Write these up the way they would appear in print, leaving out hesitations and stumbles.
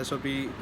SOP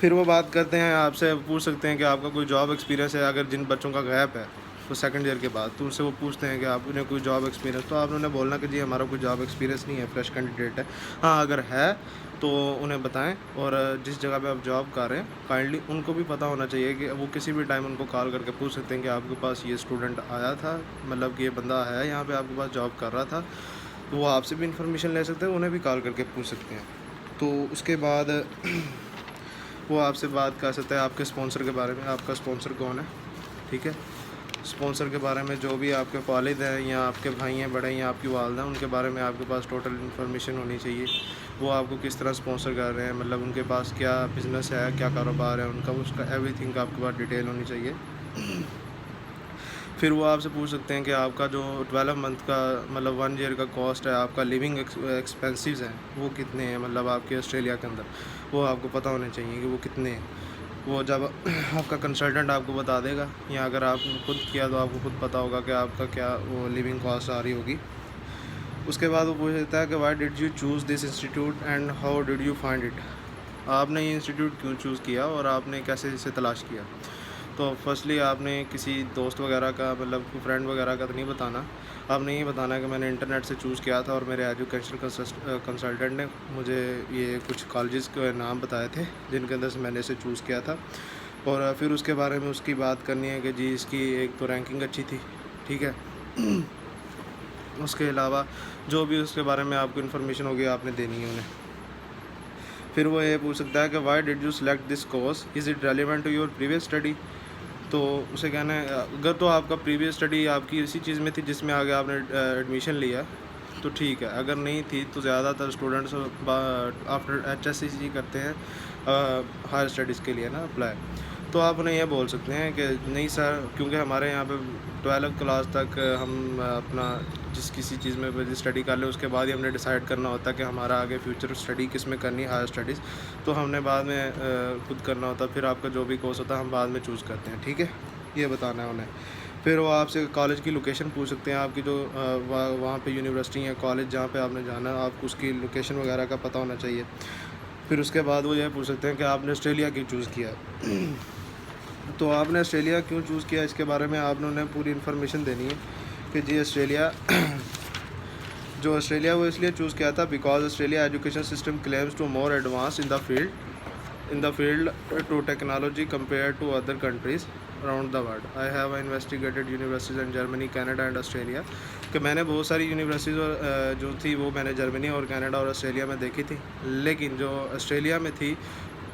پھر وہ بات کرتے ہیں آپ سے، پوچھ سکتے ہیں کہ آپ کا کوئی جاب ایکسپیرینس ہے، اگر جن بچوں کا غیب ہے تو سیکنڈ ایئر کے بعد، تو ان سے وہ پوچھتے ہیں کہ آپ نے کوئی جاب ایکسپیرینس، تو آپ نے بولنا کہ جی ہمارا کوئی جاب ایکسپیرینس نہیں ہے، فریش کینڈیڈیٹ ہے. ہاں اگر ہے تو انہیں بتائیں، اور جس جگہ پہ آپ جاب کر رہے ہیں کائنڈلی ان کو بھی پتہ ہونا چاہیے کہ وہ کسی بھی ٹائم ان کو کال کر کے پوچھ سکتے ہیں کہ آپ کے پاس یہ اسٹوڈنٹ آیا تھا، مطلب کہ یہ بندہ ہے یہاں پہ آپ کے پاس جاب کر رہا تھا، تو وہ آپ سے بھی انفارمیشن لے سکتے ہیں، انہیں بھی کال کر کے پوچھ سکتے ہیں. تو اس کے بعد وہ آپ سے بات کر سکتے ہیں آپ کے اسپانسر کے بارے میں، آپ کا اسپانسر کون ہے، ٹھیک ہے. اسپانسر کے بارے میں جو بھی آپ کے والد ہیں یا آپ کے بھائی ہیں بڑے یا آپ کی والدہ ہیں، ان کے بارے میں آپ کے پاس ٹوٹل انفارمیشن ہونی چاہیے. وہ آپ کو کس طرح اسپانسر کر رہے ہیں، مطلب ان کے پاس کیا بزنس ہے، کیا کاروبار ہے ان کا، اس کا ایوری تھنگ آپ کے پاس ڈیٹیل ہونی چاہیے. پھر وہ آپ سے پوچھ سکتے ہیں کہ آپ کا جو 12 منتھ کا مطلب 1 ایئر کا کاسٹ ہے، آپ کا لیونگ ایکسپینسیوز ہیں وہ کتنے ہیں، مطلب آپ کے آسٹریلیا کے اندر وہ آپ کو پتہ ہونے چاہیے کہ وہ کتنے ہیں. وہ جب آپ کا کنسلٹنٹ آپ کو بتا دے گا، یا اگر آپ نے خود کیا تو آپ کو خود پتہ ہوگا کہ آپ کا کیا وہ لیونگ کاسٹ آ رہی ہوگی. اس کے بعد وہ پوچھ لیتا ہے کہ why did you choose this institute and how did you find it. آپ نے یہ انسٹیٹیوٹ کیوں چوز کیا اور آپ نے کیسے اسے تلاش کیا. تو فرسٹلی آپ نے کسی دوست وغیرہ کا، مطلب فرینڈ وغیرہ کا تو نہیں بتانا، آپ نے یہ بتانا کہ میں نے انٹرنیٹ سے چوز کیا تھا اور میرے ایجوکیشن کنسلٹنٹ نے مجھے یہ کچھ کالجز کے نام بتائے تھے جن کے اندر سے میں نے اسے چوز کیا تھا. اور پھر اس کے بارے میں اس کی بات کرنی ہے کہ جی اس کی ایک تو رینکنگ اچھی تھی، ٹھیک ہے. اس کے علاوہ جو بھی اس کے بارے میں آپ کو انفارمیشن ہوگی آپ نے دینی ہے انہیں. پھر وہ یہ پوچھ سکتا ہے کہ why did you select this course, is it relevant to your previous study. تو اسے کہنا ہے اگر تو آپ کا پریویس اسٹڈی آپ کی اسی چیز میں تھی جس میں آگے آپ نے ایڈمیشن لیا تو ٹھیک ہے، اگر نہیں تھی تو زیادہ تر اسٹوڈنٹس آفٹر HSCC کرتے ہیں ہائر اسٹڈیز کے لیے نا اپلائی. تو آپ انہیں یہ بول سکتے ہیں کہ نہیں سر، کیونکہ ہمارے یہاں پہ 12 کلاس تک ہم اپنا جس کسی چیز میں اسٹڈی کر لیں اس کے بعد ہی ہم نے ڈیسائیڈ کرنا ہوتا ہے کہ ہمارا آگے فیوچر اسٹڈی کس میں کرنی ہے، ہائر اسٹڈیز، تو ہم نے بعد میں خود کرنا ہوتا ہے. پھر آپ کا جو بھی کورس ہوتا ہے ہم بعد میں چوز کرتے ہیں، ٹھیک ہے. یہ بتانا ہے انہیں. پھر وہ آپ سے کالج کی لوکیشن پوچھ سکتے ہیں، آپ کی جو وہاں پہ یونیورسٹی یا کالج جہاں پہ آپ نے جانا ہے آپ کو اس کی لوکیشن وغیرہ کا پتہ ہونا چاہیے. پھر اس کے بعد وہ یہ پوچھ سکتے ہیں کہ آپ نے آسٹریلیا کیوں چوز کیا. تو آپ نے آسٹریلیا کیوں چوز کیا اس کے بارے میں آپ نے انہیں پوری انفارمیشن دینی ہے کہ جی آسٹریلیا وہ اس لیے چوز کیا تھا because Australia education system claims to more advance in the field to technology compared to other countries around the world. I have investigated universities in Germany, Canada and Australia. کہ میں نے بہت ساری universities جو تھی وہ میں نے جرمنی اور کینیڈا اور آسٹریلیا میں دیکھی تھی، لیکن جو آسٹریلیا میں تھی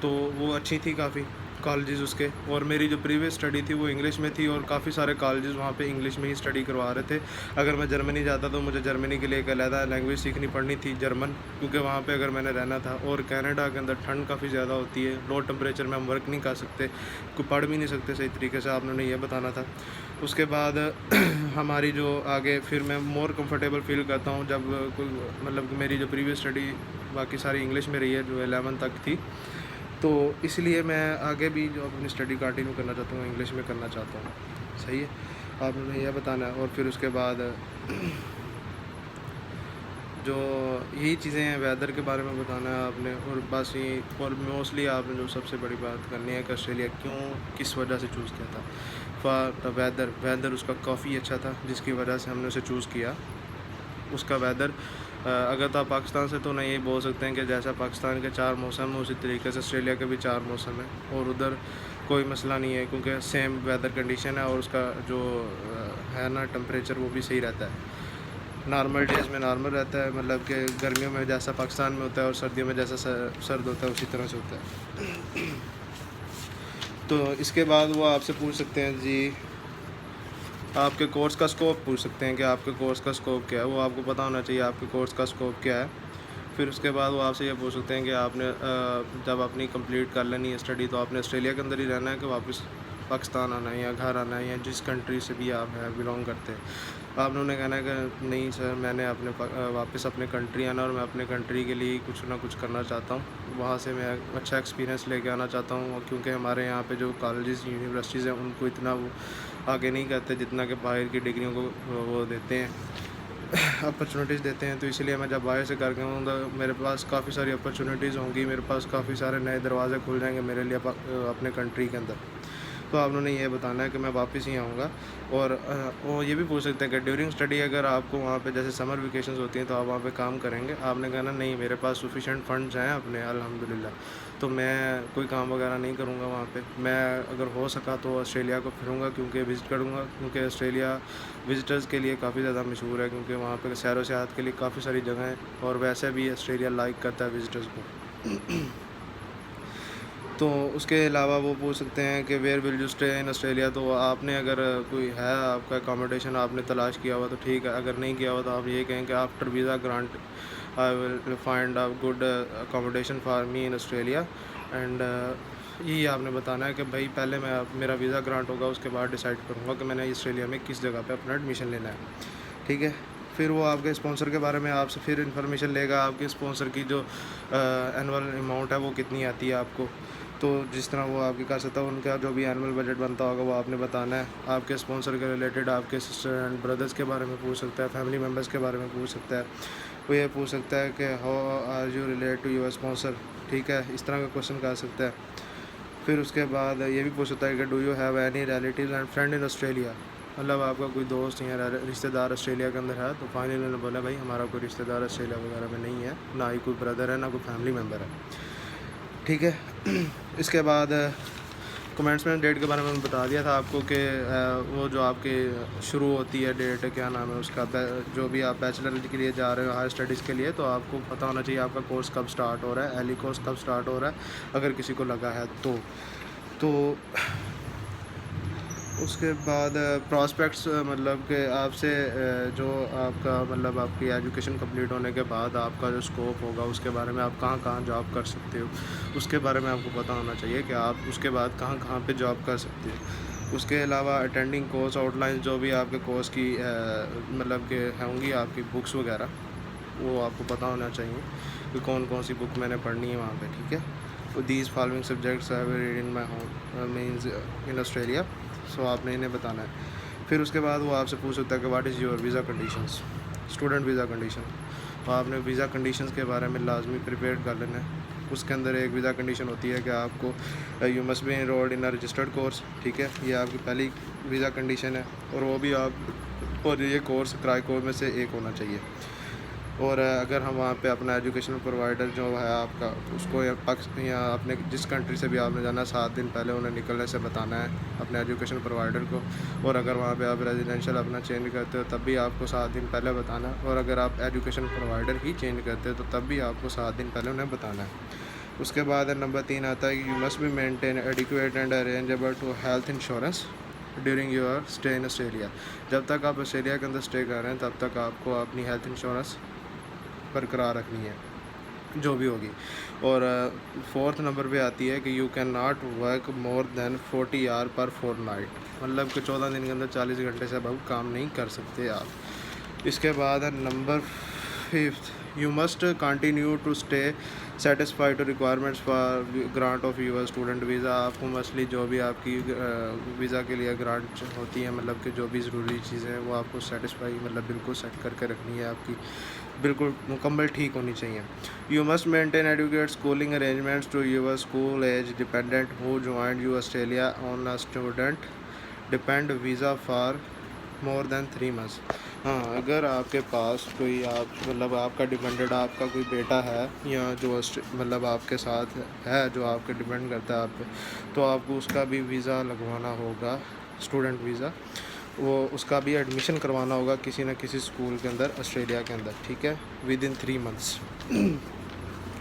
تو وہ اچھی تھی کافی کالجز اس کے. اور میری جو پریویس اسٹڈی تھی وہ انگلش میں تھی اور کافی سارے کالجز وہاں پہ انگلش میں ہی اسٹڈی کروا رہے تھے. اگر میں جرمنی جاتا تو مجھے جرمنی کے لیے ایک علیحدہ لینگویج سیکھنی پڑنی تھی، جرمن، کیونکہ وہاں پہ اگر میں نے رہنا تھا. اور کینیڈا کے اندر ٹھنڈ کافی زیادہ ہوتی ہے، لو ٹمپریچر میں ہم ورک نہیں کر سکتے، کوئی پڑھ بھی نہیں سکتے صحیح طریقے سے، آپ نے یہ بتانا تھا. اس کے بعد ہماری جو آگے پھر میں مور کمفرٹیبل فیل کرتا ہوں جب کوئی مطلب کہ میری جو پریویس اسٹڈی باقی ساری انگلش میں رہی ہے جو 11 تک تھی، تو اس لیے میں آگے بھی جو اپنی اسٹڈی کنٹینیو کرنا چاہتا ہوں انگلش میں کرنا چاہتا ہوں. صحیح ہے، آپ نے یہ بتانا ہے. اور پھر اس کے بعد جو یہی چیزیں ہیں ویدر کے بارے میں بتانا ہے آپ نے. اور بس یہ اور موسٹلی آپ نے جو سب سے بڑی بات کرنی ہے کہ آسٹریلیا کیوں کس وجہ سے چوز کیا تھا. فار دا ویدر اس کا کافی اچھا تھا جس کی وجہ سے ہم نے اسے چوز کیا. اس کا ویدر اگر تو آپ پاکستان سے تو نہیں یہ بول سکتے ہیں کہ جیسا پاکستان کے 4 موسم ہیں اسی طریقے سے آسٹریلیا کے بھی 4 موسم ہیں، اور ادھر کوئی مسئلہ نہیں ہے کیونکہ سیم ویدر کنڈیشن ہے اور اس کا جو ہے نا ٹمپریچر وہ بھی صحیح رہتا ہے. نارمل ڈیز میں نارمل رہتا ہے، مطلب کہ گرمیوں میں جیسا پاکستان میں ہوتا ہے اور سردیوں میں جیسا سرد ہوتا ہے اسی طرح سے ہوتا ہے. تو اس کے بعد وہ آپ سے پوچھ سکتے ہیں جی آپ کے کورس کا اسکوپ پوچھ سکتے ہیں کہ آپ کے کورس کا اسکوپ کیا ہے، وہ آپ کو پتہ ہونا چاہیے آپ کے کورس کا اسکوپ کیا ہے. پھر اس کے بعد وہ آپ سے یہ پوچھ سکتے ہیں کہ آپ نے جب اپنی کمپلیٹ کر لینی ہے اسٹڈی تو آپ نے آسٹریلیا کے اندر ہی رہنا ہے کہ واپس پاکستان آنا ہے یا گھر آنا ہے یا جس کنٹری سے بھی آپ بلانگ کرتے ہیں. آپ نے انہیں کہنا ہے کہ نہیں سر میں نے واپس اپنے کنٹری آنا اور میں اپنے کنٹری کے لیے کچھ نہ کچھ کرنا چاہتا ہوں، وہاں سے میں اچھا ایکسپیرینس لے کے آنا چاہتا ہوں. کیونکہ ہمارے یہاں پہ جو کالجز یونیورسٹیز ہیں ان کو اتنا وہ آگے نہیں کرتے جتنا کہ باہر کی ڈگریوں کو وہ دیتے ہیں. اپرچونیٹیز دیتے ہیں، تو اس لیے میں جب باہر سے کر کے ہوں تو میرے پاس کافی ساری اپرچونیٹیز ہوں گی، میرے پاس کافی سارے نئے دروازے کھل جائیں گے میرے لیے اپنے کنٹری کے اندر. تو آپ نے یہ بتانا ہے کہ میں واپس ہی آؤں گا. اور وہ یہ بھی پوچھ سکتے ہیں کہ ڈیورنگ اسٹڈی اگر آپ کو وہاں پہ جیسے سمر ویکیشنز ہوتی ہیں تو آپ وہاں پہ کام کریں گے. آپ نے کہنا نہیں، میرے پاس سفیشینٹ فنڈز ہیں اپنے الحمدللہ، تو میں کوئی کام وغیرہ نہیں کروں گا وہاں پہ. میں اگر ہو سکا تو آسٹریلیا کو پھروں گا، کیونکہ وزٹ کروں گا، کیونکہ آسٹریلیا وزٹرز کے لیے کافی زیادہ مشہور ہے، کیونکہ وہاں پہ سیر و سیاحت کے لیے کافی ساری جگہیں ہیں، اور ویسے بھی آسٹریلیا لائک کرتا ہے وزٹرز کو. تو اس کے علاوہ وہ پوچھ سکتے ہیں کہ where will you stay in Australia. تو آپ نے اگر کوئی ہے آپ کا اکاموڈیشن آپ نے تلاش کیا ہوا تو ٹھیک ہے، اگر نہیں کیا ہوا تو آپ یہ کہیں کہ after visa grant I will find a good accommodation for me in Australia. And یہی آپ نے بتانا ہے کہ بھائی پہلے میرا ویزا گرانٹ ہوگا، اس کے بعد ڈیسائیڈ کروں گا کہ میں نے آسٹریلیا میں کس جگہ پہ اپنا ایڈمیشن لینا ہے. ٹھیک ہے. پھر وہ آپ کے اسپانسر کے بارے میں آپ سے پھر انفارمیشن لے گا، آپ کے اسپانسر کی جو اینول اماؤنٹ ہے وہ کتنی آتی ہے آپ کو. تو جس طرح وہ آپ کی کر سکتا ہے، ان کا جو بھی اینول بجٹ بنتا ہوگا وہ آپ نے بتانا ہے. آپ کے اسپانسر کے ریلیٹڈ آپ کے سسٹر اینڈ بردرز کے بارے میں پوچھ سکتا ہے، فیملی ممبرس کے بارے میں پوچھ سکتا ہے. وہ یہ پوچھ سکتا ہے کہ how are you relate to your sponsor. ٹھیک ہے، اس طرح کا کوشچن کر سکتا ہے. پھر اس کے بعد یہ بھی پوچھ سکتا ہے کہ do you have any relatives and friend in Australia. مطلب آپ کا کوئی دوست یا رشتہ دار آسٹریلیا کے اندر ہے. تو فائنلی انہوں نے بولا بھائی ہمارا کوئی رشتہ دار آسٹریلیا وغیرہ میں نہیں ہے، نہ ہی کوئی بردر ہے، نہ کوئی فیملی ممبر ہے. ٹھیک ہے. اس کے بعد کمنسمنٹ ڈیٹ کے بارے میں بتا دیا تھا آپ کو کہ وہ جو آپ کی شروع ہوتی ہے ڈیٹ، کیا نام ہے اس کا، جو بھی آپ بیچلر کے لیے جا رہے ہو ہائر اسٹڈیز کے لیے، تو آپ کو پتہ ہونا چاہیے آپ کا کورس کب سٹارٹ ہو رہا ہے، ایلی کورس کب سٹارٹ ہو رہا ہے اگر کسی کو لگا ہے تو اس کے بعد پراسپیکٹس، مطلب کہ آپ سے جو آپ کا مطلب آپ کی ایجوکیشن کمپلیٹ ہونے کے بعد آپ کا جو اسکوپ ہوگا اس کے بارے میں، آپ کہاں کہاں جاب کر سکتے ہو اس کے بارے میں آپ کو پتہ ہونا چاہیے کہ آپ اس کے بعد کہاں کہاں پہ جاب کر سکتے ہو. اس کے علاوہ اٹینڈنگ کورس آؤٹ لائن جو بھی آپ کے کورس کی مطلب کہ ہوں گی آپ کی بکس وغیرہ، وہ آپ کو پتہ ہونا چاہیے کہ کون کون سی بک میں نے پڑھنی ہے وہاں پہ. ٹھیک ہے. These following subjects I will read in my home means in Australia. So آپ نے انہیں بتانا ہے. پھر اس کے بعد وہ آپ سے پوچھ سکتا ہے کہ what is your visa conditions, student visa condition. تو آپ نے ویزا کنڈیشنز کے بارے میں لازمی پریپیئر کر لینا ہے. اس کے اندر ایک ویزا کنڈیشن ہوتی ہے کہ آپ کو you must be enrolled in a registered course. ٹھیک ہے، یہ آپ کی پہلی ویزا کنڈیشن ہے، اور وہ بھی اور یہ کورس کرائے کورس میں سے ایک ہونا چاہیے. اور اگر ہم وہاں پہ اپنا ایجوکیشن پرووائڈر جو ہے آپ کا، اس کو یا اپنے جس کنٹری سے بھی آپ نے جانا ہے 7 دن پہلے انہیں نکلنے سے بتانا ہے اپنے ایجوکیشن پرووائڈر کو. اور اگر وہاں پہ آپ ریزیڈینشیل اپنا چینج کرتے ہو تب بھی آپ کو 7 دن پہلے بتانا ہے. اور اگر آپ ایجوکیشن پرووائڈر ہی چینج کرتے ہو تو تب بھی آپ کو 7 دن پہلے انہیں بتانا ہے. اس کے بعد نمبر 3 آتا ہے کہ you must be maintain adequate and arrangeable to health insurance during your stay in Australia. جب تک آپ آسٹریلیا کے اندر اسٹے کر رہے ہیں تب تک آپ کو اپنی ہیلتھ انشورنس برقرار رکھنی ہے جو بھی ہوگی. اور 4 نمبر پہ آتی ہے کہ you can not work more than 40 hour per fortnight. مطلب کہ 14 دن کے اندر 40 گھنٹے سے اب کام نہیں کر سکتے آپ. اس کے بعد number 5 you must continue to stay satisfy to requirements for grant of your student visa. آپ کو مسئلہ جو بھی آپ کی ویزا کے لیے گرانٹ ہوتی ہے، مطلب کہ جو بھی ضروری چیزیں ہیں وہ آپ کو سیٹسفائی مطلب بالکل سیٹ کر کے رکھنی ہے، آپ کی بالکل مکمل ٹھیک ہونی چاہیے. You must maintain adequate schooling arrangements to your school age dependent who joined you Australia on a student depend visa for more than 3 months. ہاں، اگر آپ کے پاس کوئی مطلب آپ کا ڈپینڈنٹ آپ کا کوئی بیٹا ہے یا جو مطلب آپ کے ساتھ ہے جو آپ کے ڈپینڈ کرتا ہے آپ پہ، تو آپ کو اس کا بھی ویزا لگوانا ہوگا، اسٹوڈنٹ ویزا. وہ اس کا بھی ایڈمیشن کروانا ہوگا کسی نہ کسی اسکول کے اندر آسٹریلیا کے اندر. ٹھیک ہے، ود ان 3 months.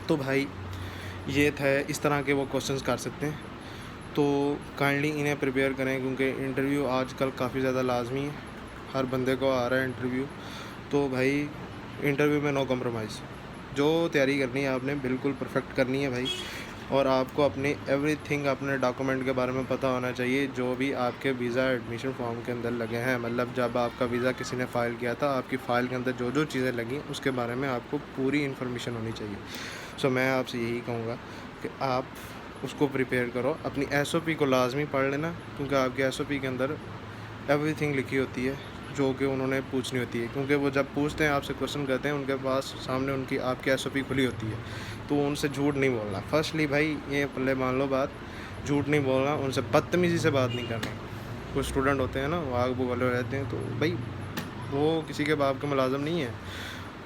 تو بھائی یہ تھا، اس طرح کے وہ کوشچنس کر سکتے ہیں. تو کائنڈلی انہیں پریپیئر کریں کیونکہ انٹرویو آج کل کافی زیادہ لازمی ہے، ہر بندے کو آ رہا ہے انٹرویو. تو بھائی انٹرویو میں نو کمپرومائز، جو تیاری کرنی ہے آپ نے بالکل پرفیکٹ کرنی ہے بھائی. اور آپ کو اپنی ایوری تھنگ اپنے ڈاکومنٹ کے بارے میں پتہ ہونا چاہیے جو بھی آپ کے ویزا ایڈمیشن فارم کے اندر لگے ہیں. مطلب جب آپ کا ویزا کسی نے فائل کیا تھا، آپ کی فائل کے اندر جو جو چیزیں لگیں اس کے بارے میں آپ کو پوری انفارمیشن ہونی چاہیے. سو میں آپ سے یہی کہوں گا کہ آپ اس کو پریپیئر کرو. اپنی ایس او پی کو لازمی پڑھ لینا کیونکہ آپ کے ایس او پی کے اندر ایوری تھنگ لکھی ہوتی ہے جو کہ انہوں نے پوچھنی ہوتی ہے، کیونکہ وہ جب پوچھتے ہیں آپ سے کویشچن کرتے ہیں ان کے پاس سامنے ان کی آپ کی SOP کھلی ہوتی ہے، تو ان سے جھوٹ نہیں بولنا. فرسٹلی بھائی یہ پہلے مان لو بات، جھوٹ نہیں بولنا، ان سے بدتمیزی سے بات نہیں کرنی. کچھ اسٹوڈنٹ ہوتے ہیں نا وہ آگ بگلے رہتے ہیں، تو بھائی وہ کسی کے باپ کے ملازم نہیں ہیں.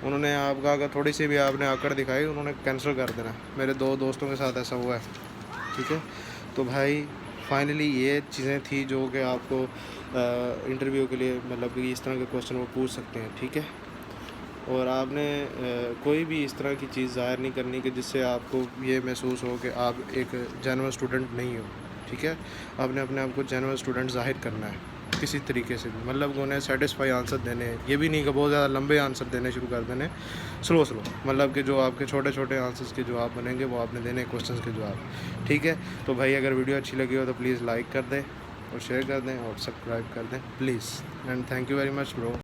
انہوں نے آپ کا اگر تھوڑی سی بھی آپ نے آکڑ دکھائی انہوں نے کینسل کر دینا. میرے 2 دوستوں کے ساتھ ایسا ہوا ہے. ٹھیک ہے، تو بھائی فائنلی یہ چیزیں تھیں جو کہ آپ کو انٹرویو کے لیے مطلب کہ اس طرح کے کویشچن وہ پوچھ سکتے ہیں. ٹھیک ہے، اور آپ نے کوئی بھی اس طرح کی چیز ظاہر نہیں کرنی کہ جس سے آپ کو یہ محسوس ہو کہ آپ ایک جینوئن اسٹوڈنٹ نہیں ہو. ٹھیک ہے، آپ نے اپنے آپ کو جینوئن اسٹوڈنٹ ظاہر کرنا ہے کسی طریقے سے بھی، مطلب کہ انہیں سیٹسفائی آنسر دینے ہیں. یہ بھی نہیں کہ بہت زیادہ لمبے آنسر دینے شروع کر دینے، سلو مطلب کہ جو آپ کے چھوٹے چھوٹے آنسرس کے جواب بنیں گے وہ آپ نے دینے کویشچنس کے جواب. ٹھیک ہے، تو بھائی اگر ویڈیو اچھی لگی ہو تو پلیز لائک کر دیں اور شیئر کر دیں اور سبسکرائب کر دیں please. And thank you very much برو.